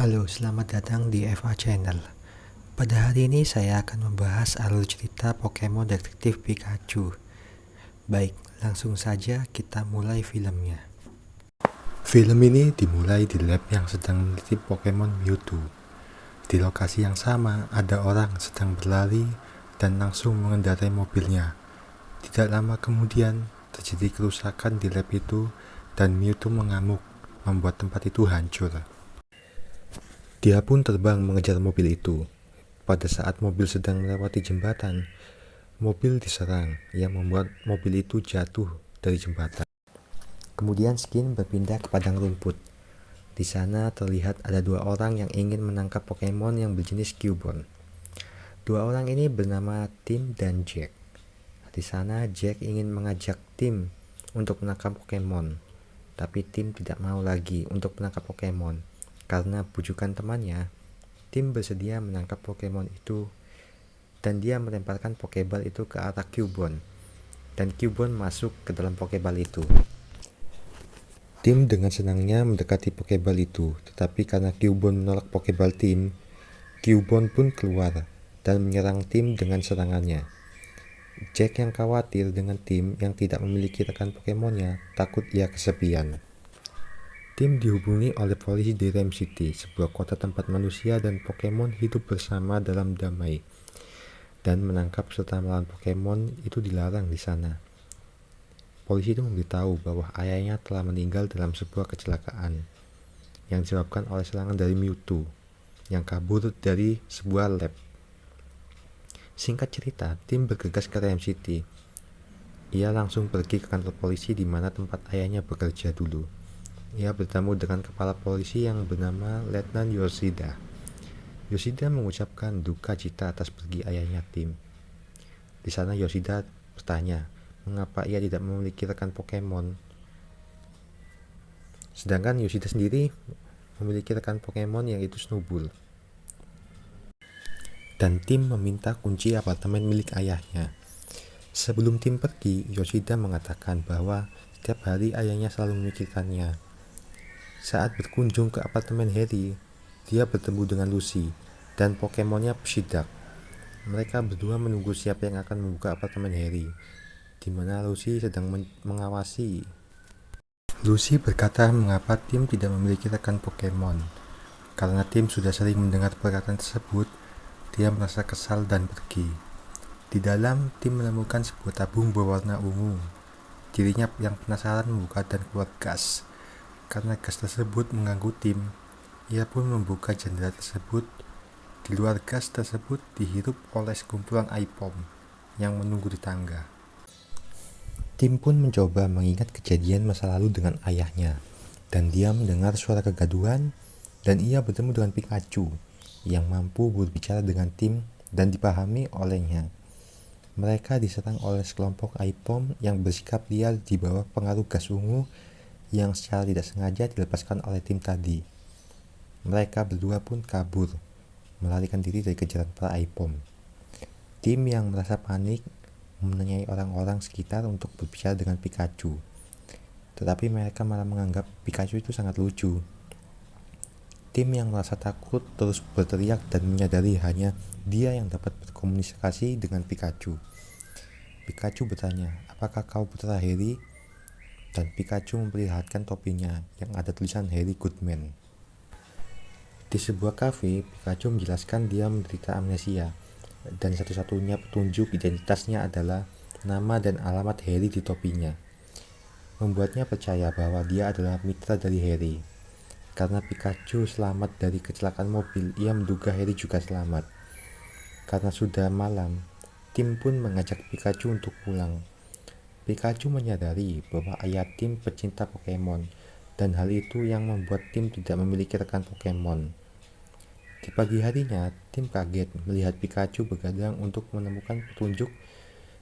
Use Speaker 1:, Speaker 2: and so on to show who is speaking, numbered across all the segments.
Speaker 1: Halo, selamat datang di FA Channel. Pada hari ini saya akan membahas alur cerita Pokemon Detektif Pikachu. Baik, langsung saja kita mulai filmnya. Film ini dimulai di lab yang sedang meneliti Pokemon Mewtwo. Di lokasi yang sama, ada orang sedang berlari dan langsung mengendarai mobilnya. Tidak lama kemudian, terjadi kerusakan di lab itu dan Mewtwo mengamuk, membuat tempat itu hancur. Dia pun terbang mengejar mobil itu. Pada saat mobil sedang melewati jembatan, mobil diserang yang membuat mobil itu jatuh dari jembatan. Kemudian Skin berpindah ke padang rumput. Di sana terlihat ada dua orang yang ingin menangkap Pokemon yang berjenis Cubone. Dua orang ini bernama Tim dan Jack. Di sana Jack ingin mengajak Tim untuk menangkap Pokemon, tapi Tim tidak mau lagi untuk menangkap Pokemon. Karena bujukan temannya, Tim bersedia menangkap Pokemon itu dan dia melemparkan Pokeball itu ke arah Cubone dan Cubone masuk ke dalam Pokeball itu. Tim dengan senangnya mendekati Pokeball itu, tetapi karena Cubone menolak Pokeball Tim, Cubone pun keluar dan menyerang Tim dengan serangannya. Jack yang khawatir dengan Tim yang tidak memiliki rekan Pokemonnya, takut ia kesepian. Tim dihubungi oleh polisi di Rem City, sebuah kota tempat manusia dan Pokemon hidup bersama dalam damai. Dan menangkap serta melawan Pokemon itu dilarang di sana. Polisi itu memberitahu bahwa ayahnya telah meninggal dalam sebuah kecelakaan yang disebabkan oleh serangan dari Mewtwo yang kabur dari sebuah lab. Singkat cerita, Tim bergegas ke Rem City. Ia langsung pergi ke kantor polisi di mana tempat ayahnya bekerja dulu. Ia bertemu dengan kepala polisi yang bernama Letnan Yoshida. Yoshida mengucapkan duka cita atas pergi ayahnya Tim. Di sana Yoshida bertanya, mengapa ia tidak memiliki rekan Pokemon. Sedangkan Yoshida sendiri memiliki rekan Pokemon yaitu Snubbull. Dan Tim meminta kunci apartemen milik ayahnya. Sebelum Tim pergi, Yoshida mengatakan bahwa setiap hari ayahnya selalu memikirkannya. Saat berkunjung ke apartemen Harry, dia bertemu dengan Lucy dan Pokemonnya Psyduck. Mereka berdua menunggu siapa yang akan membuka apartemen Harry, di mana Lucy sedang mengawasi. Lucy berkata mengapa Tim tidak memiliki rekan Pokemon. Karena Tim sudah sering mendengar perkataan tersebut, dia merasa kesal dan pergi. Di dalam, Tim menemukan sebuah tabung berwarna ungu. Dirinya yang penasaran membuka dan keluar gas. Karena gas tersebut mengganggu Tim, ia pun membuka jendela tersebut. Di luar gas tersebut dihirup oleh sekumpulan Aipom yang menunggu di tangga. Tim pun mencoba mengingat kejadian masa lalu dengan ayahnya, dan dia mendengar suara kegaduhan, dan ia bertemu dengan Pikachu yang mampu berbicara dengan Tim dan dipahami olehnya. Mereka diserang oleh sekelompok Aipom yang bersikap liar di bawah pengaruh gas ungu yang secara tidak sengaja dilepaskan oleh Tim tadi. Mereka berdua pun kabur, melarikan diri dari kejaran para Aipom. Tim yang merasa panik menanyai orang-orang sekitar untuk berbicara dengan Pikachu, tetapi mereka malah menganggap Pikachu itu sangat lucu. Tim yang merasa takut terus berteriak dan menyadari hanya dia yang dapat berkomunikasi dengan Pikachu. Pikachu bertanya, apakah kau putra Harry? Dan Pikachu memperlihatkan topinya yang ada tulisan Harry Goodman. Di sebuah kafe, Pikachu menjelaskan dia menderita amnesia dan satu-satunya petunjuk identitasnya adalah nama dan alamat Harry di topinya. Membuatnya percaya bahwa dia adalah mitra dari Harry. Karena Pikachu selamat dari kecelakaan mobil, ia menduga Harry juga selamat. Karena sudah malam, Tim pun mengajak Pikachu untuk pulang. Pikachu menyadari bahwa ayah Tim pecinta Pokemon, dan hal itu yang membuat Tim tidak memiliki rekan Pokemon. Di pagi harinya, Tim kaget melihat Pikachu begadang untuk menemukan petunjuk,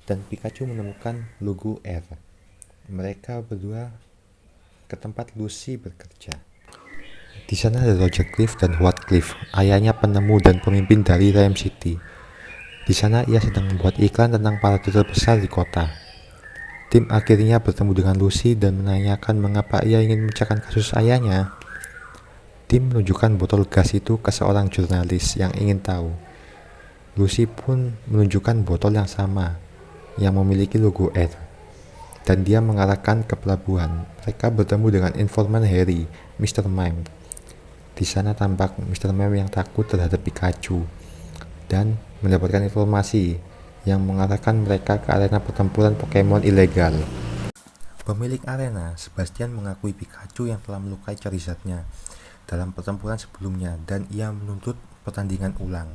Speaker 1: dan Pikachu menemukan logo R. Mereka berdua ke tempat Lucy bekerja. Di sana ada Roger Cliff dan Howard Cliff, ayahnya penemu dan pemimpin dari Rem City. Di sana ia sedang membuat iklan tentang parade terbesar di kota. Tim akhirnya bertemu dengan Lucy dan menanyakan mengapa ia ingin memecahkan kasus ayahnya. Tim menunjukkan botol gas itu ke seorang jurnalis yang ingin tahu. Lucy pun menunjukkan botol yang sama, yang memiliki logo R, dan dia mengarahkan ke pelabuhan. Mereka bertemu dengan informan Harry, Mr. Mime. Di sana tampak Mr. Mime yang takut terhadap Pikachu, dan mendapatkan informasi yang mengarahkan mereka ke arena pertempuran Pokemon ilegal. Pemilik arena, Sebastian, mengakui Pikachu yang telah melukai Charizard-nya dalam pertempuran sebelumnya dan ia menuntut pertandingan ulang.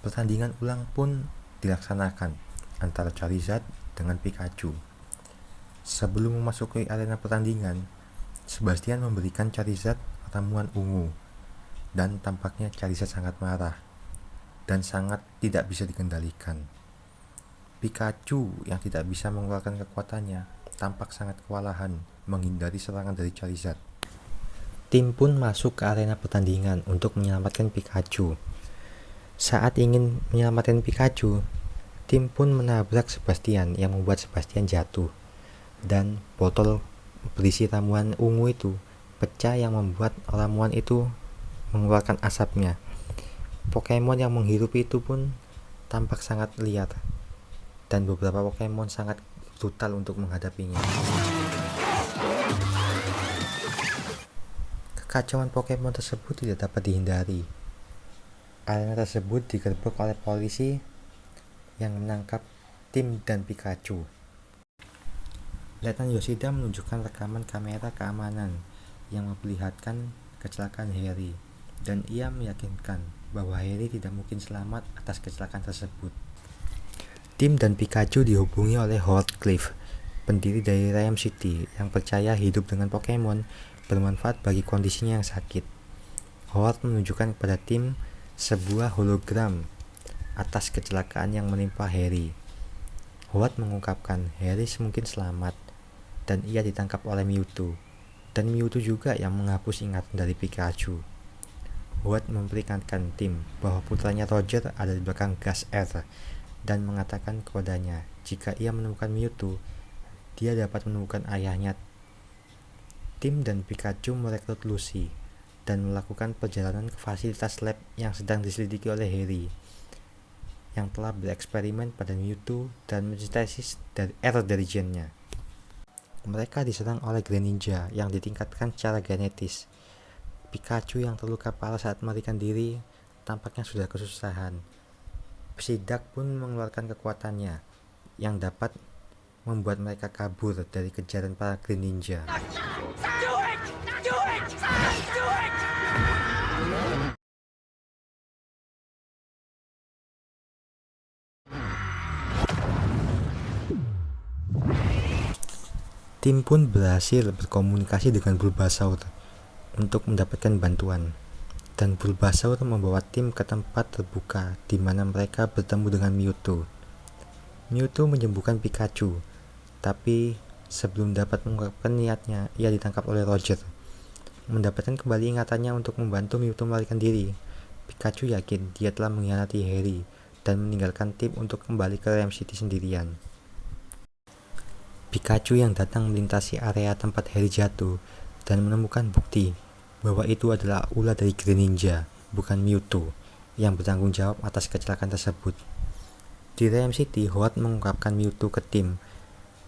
Speaker 1: Pertandingan ulang pun dilaksanakan antara Charizard dengan Pikachu. Sebelum memasuki arena pertandingan, Sebastian memberikan Charizard ramuan ungu dan tampaknya Charizard sangat marah dan sangat tidak bisa dikendalikan. Pikachu yang tidak bisa mengeluarkan kekuatannya tampak sangat kewalahan menghindari serangan dari Charizard. Tim pun masuk ke arena pertandingan untuk menyelamatkan Pikachu. Saat ingin menyelamatkan Pikachu, tim pun menabrak Sebastian yang membuat Sebastian jatuh. Dan botol berisi ramuan ungu itu pecah yang membuat ramuan itu mengeluarkan asapnya. Pokemon yang menghirup itu pun tampak sangat liar. Dan beberapa Pokemon sangat brutal untuk menghadapinya. Kekacauan Pokemon tersebut tidak dapat dihindari. Arena tersebut digerebek oleh polisi yang menangkap Tim dan Pikachu. Letnan Yoshida menunjukkan rekaman kamera keamanan yang memperlihatkan kecelakaan Harry, dan ia meyakinkan bahwa Harry tidak mungkin selamat atas kecelakaan tersebut. Tim dan Pikachu dihubungi oleh Howard Cliff, pendiri dari Rhyme City yang percaya hidup dengan Pokemon bermanfaat bagi kondisinya yang sakit. Howard menunjukkan kepada Tim sebuah hologram atas kecelakaan yang menimpa Harry. Howard mengungkapkan Harry semungkin selamat dan ia ditangkap oleh Mewtwo, dan Mewtwo juga yang menghapus ingatan dari Pikachu. Howard memperingatkan Tim bahwa putranya Roger ada di belakang gas air dan mengatakan kepadanya jika ia menemukan Mewtwo, dia dapat menemukan ayahnya. Tim dan Pikachu merekrut Lucy dan melakukan perjalanan ke fasilitas lab yang sedang diselidiki oleh Harry, yang telah bereksperimen pada Mewtwo dan mensintesis air dari gennya. Mereka diserang oleh Greninja yang ditingkatkan secara genetis. Pikachu yang terluka parah saat melarikan diri tampaknya sudah kesusahan. Psyduck pun mengeluarkan kekuatannya yang dapat membuat mereka kabur dari kejaran para Greninja. Tim pun berhasil berkomunikasi dengan Bulbasaur untuk mendapatkan bantuan, dan Bulbasaur membawa tim ke tempat terbuka di mana mereka bertemu dengan Mewtwo. Mewtwo menyembuhkan Pikachu, tapi sebelum dapat mengungkapkan niatnya, ia ditangkap oleh Roger. Mendapatkan kembali ingatannya untuk membantu Mewtwo melarikan diri, Pikachu yakin dia telah mengkhianati Harry dan meninggalkan tim untuk kembali ke Rhyme City sendirian. Pikachu yang datang melintasi area tempat Harry jatuh dan menemukan bukti bahwa itu adalah ulah dari Greninja, bukan Mewtwo, yang bertanggung jawab atas kecelakaan tersebut. Di Rhyme City, Howard mengungkapkan Mewtwo ke tim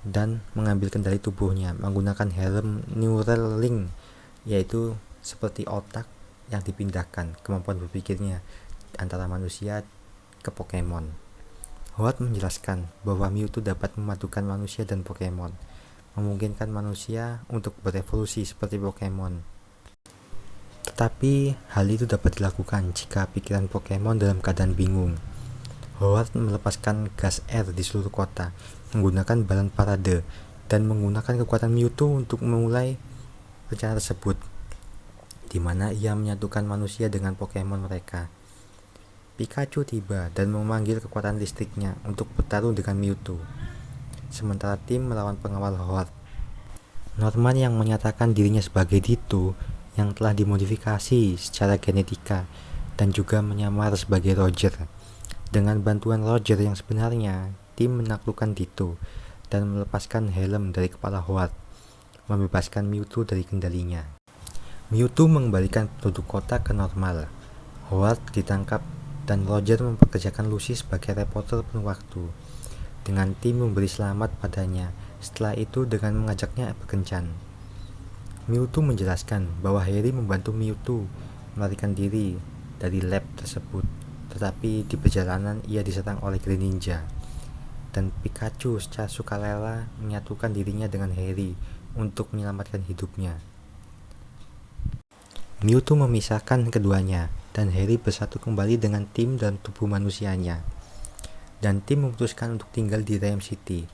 Speaker 1: dan mengambil kendali tubuhnya menggunakan helm Neuralink, yaitu seperti otak yang dipindahkan kemampuan berpikirnya antara manusia ke Pokemon. Howard menjelaskan bahwa Mewtwo dapat memadukan manusia dan Pokemon, memungkinkan manusia untuk berevolusi seperti Pokemon. Tetapi hal itu dapat dilakukan jika pikiran Pokemon dalam keadaan bingung. Howard melepaskan gas air di seluruh kota, menggunakan balan parade, dan menggunakan kekuatan Mewtwo untuk memulai rencana tersebut, di mana ia menyatukan manusia dengan Pokemon mereka. Pikachu tiba dan memanggil kekuatan listriknya untuk bertarung dengan Mewtwo, sementara tim melawan pengawal Howard. Norman yang menyatakan dirinya sebagai Ditto yang telah dimodifikasi secara genetika dan juga menyamar sebagai Roger. Dengan bantuan Roger yang sebenarnya, tim menaklukkan Ditto dan melepaskan helm dari kepala Howard, membebaskan Mewtwo dari kendalinya. Mewtwo mengembalikan penduduk kota ke normal. Howard ditangkap dan Roger mempekerjakan Lucy sebagai reporter penuh waktu. Dengan tim memberi selamat padanya, setelah itu dengan mengajaknya berkencan. Mewtwo menjelaskan bahwa Harry membantu Mewtwo melarikan diri dari lab tersebut, tetapi di perjalanan ia diserang oleh Greninja. Dan Pikachu secara sukarela menyatukan dirinya dengan Harry untuk menyelamatkan hidupnya. Mewtwo memisahkan keduanya, dan Harry bersatu kembali dengan tim dan tubuh manusianya. Dan tim memutuskan untuk tinggal di Rhyme City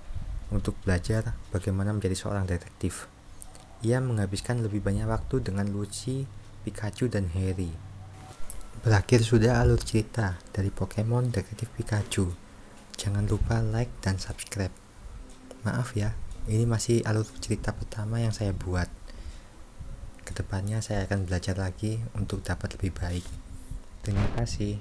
Speaker 1: untuk belajar bagaimana menjadi seorang detektif. Ia menghabiskan lebih banyak waktu dengan Lucy, Pikachu, dan Harry. Berakhir sudah alur cerita dari Pokemon Detektif Pikachu. Jangan lupa like dan subscribe. Maaf ya, ini masih alur cerita pertama yang saya buat. Kedepannya saya akan belajar lagi untuk dapat lebih baik. Terima kasih.